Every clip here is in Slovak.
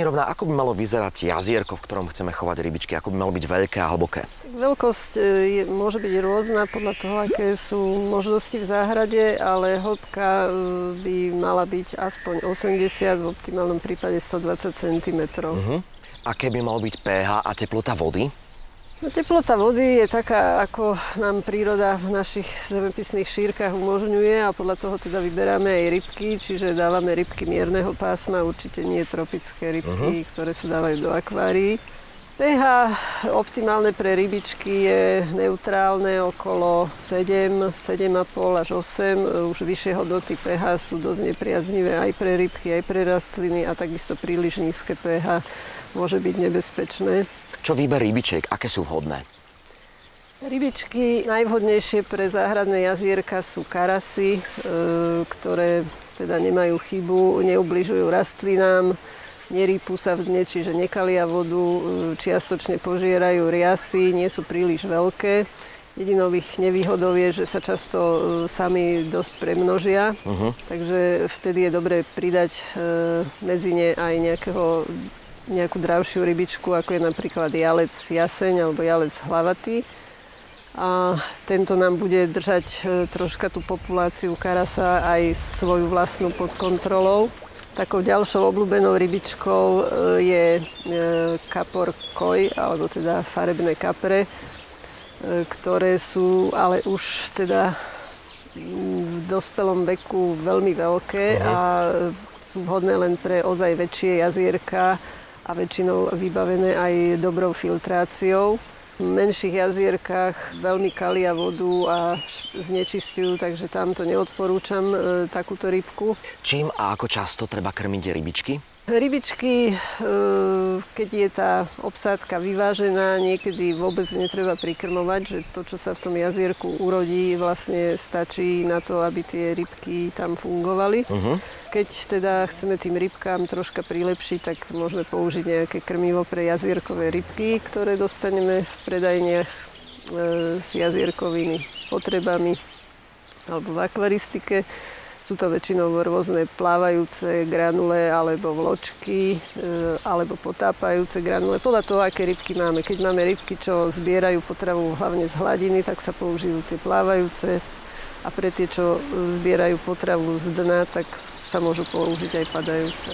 Rovná, ako by malo vyzerať jazierko, v ktorom chceme chovať rybičky? Ako by malo byť veľké a hlboké? Veľkosť môže byť rôzna podľa toho, aké sú možnosti v záhrade, ale hĺbka by mala byť aspoň 80, v optimálnom prípade 120 cm. Aké by malo byť pH a teplota vody? No, teplota vody je taká, ako nám príroda v našich zemepisných šírkach umožňuje a podľa toho teda vyberáme aj rybky, čiže dávame rybky mierneho pásma, určite nie tropické rybky, ktoré sa dávajú do akvárií. pH optimálne pre rybičky je neutrálne okolo 7, 7,5 až 8. Už vyššie hodnoty pH sú dosť nepriaznivé aj pre rybky, aj pre rastliny a takisto príliš nízke pH môže byť nebezpečné. Čo výber rybičiek? Aké sú vhodné? Rybičky najvhodnejšie pre záhradné jazierka sú karasy, ktoré teda nemajú chybu, neubližujú rastlinám, nerýpú sa v dne, čiže nekalia vodu, čiastočne požierajú riasy, nie sú príliš veľké. Jedinou ich nevýhodou je, že sa často sami dosť premnožia, takže vtedy je dobré pridať medzi ne aj nejakú dravšiu rybičku, ako je napríklad jalec jaseň alebo jalec hlavatý. A tento nám bude držať troška tú populáciu karasa aj svoju vlastnú pod kontrolou. Takou ďalšou obľúbenou rybičkou je kapor koi, alebo teda farebné kapre, ktoré sú ale už teda v dospelom veku veľmi veľké a sú vhodné len pre ozaj väčšie jazierka a väčšinou vybavené aj dobrou filtráciou. V menších jazierkách veľmi kalia vodu a znečistujú, takže tam to neodporúčam takúto rybku. Čím a ako často treba krmiť rybičky? Rybičky, keď je tá obsádka vyvážená, niekedy vôbec netreba prikrmovať, že to, čo sa v tom jazierku urodí, vlastne stačí na to, aby tie rybky tam fungovali. Keď teda chceme tým rybkám troška prilepšiť, tak môžeme použiť nejaké krmivo pre jazierkové rybky, ktoré dostaneme v predajniach s jazierkovými potrebami alebo v akvaristike. Sú to väčšinou rôzne plávajúce granule alebo vločky alebo potápajúce granule. Podľa toho, aké rybky máme. Keď máme rybky, čo zbierajú potravu hlavne z hladiny, tak sa použijú tie plávajúce. A pre tie, čo zbierajú potravu z dna, tak sa môžu použiť aj padajúce.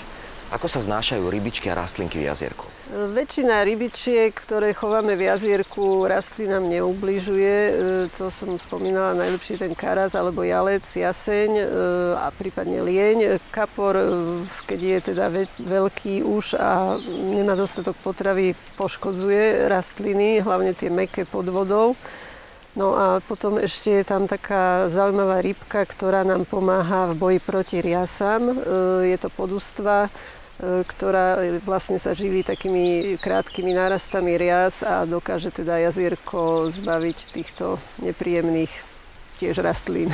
Ako sa znášajú rybičky a rastlinky v jazierku? Väčšina rybičiek, ktoré chováme v jazierku, rastlinám neubližuje. To som spomínala, najlepšie ten karas alebo jalec, jaseň a prípadne lieň. Kapor, keď je teda veľký už a nemá dostatok potravy, poškodzuje rastliny, hlavne tie mäkké pod vodou. No a potom ešte je tam taká zaujímavá rybka, ktorá nám pomáha v boji proti riasam. Je to podustva, ktorá vlastne sa živí takými krátkými nárastami rias a dokáže teda jazierko zbaviť týchto nepríjemných tiež rastlín.